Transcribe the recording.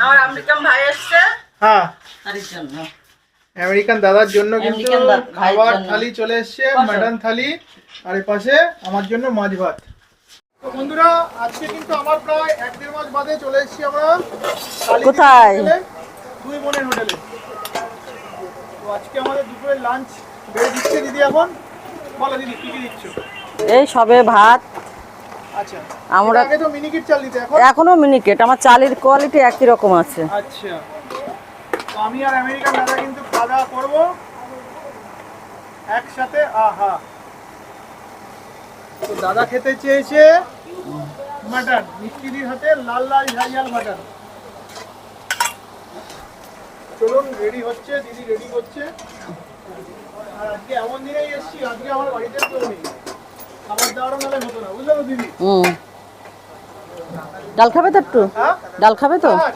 আমার আমেরিকান ভাই এসেছে। হ্যাঁ, তার জন্য আমেরিকান দাদার জন্য কিন্তু আমেরিকান ভাইয়ের খাবার জন্য। থালি চলে এসেছে, মাটন থালি, আর এই পাশে আমার জন্য মাছ ভাত। তো বন্ধুরা, আজকে কিন্তু আমার প্রায় 1-1.5 মাস বাদে চলে এসেছি আমরা কোথায়? দুই বোনের হোটেলে। তো আজকে আমাদের দুপুরের লাঞ্চ বেড়ে দিচ্ছে দিদি। এখন বলো দিদি, কি কি দিচ্ছ? এই সবে ভাত। আচ্ছা, আমরা আগে তো মিনিকেট চাল দিতে, এখন এখনো মিনিকেট। আমার চালের কোয়ালিটি একই রকম আছে। আচ্ছা। তো আমি আর আমেরিকান দাদা কিন্তু খাওয়া দাওয়া করবো একসাথে। আহা, তো দাদা খেতে চেয়েছে মাটন, মিষ্টিদির হাতে লাল লাল ঝাল ঝাল মাটন। চলুন, রেডি হচ্ছে, দিদি রেডি করছে। আর আজকে এমন দিনেই এসছি, আজকে আমার বাড়িতে কেউ নেই, খাবার দাওয়ারও নালে হতো না, বুঝলে তো দিদি? ডাল খাবে তো একটু? হ্যাঁ, ডাল খাবে তো? হ্যাঁ।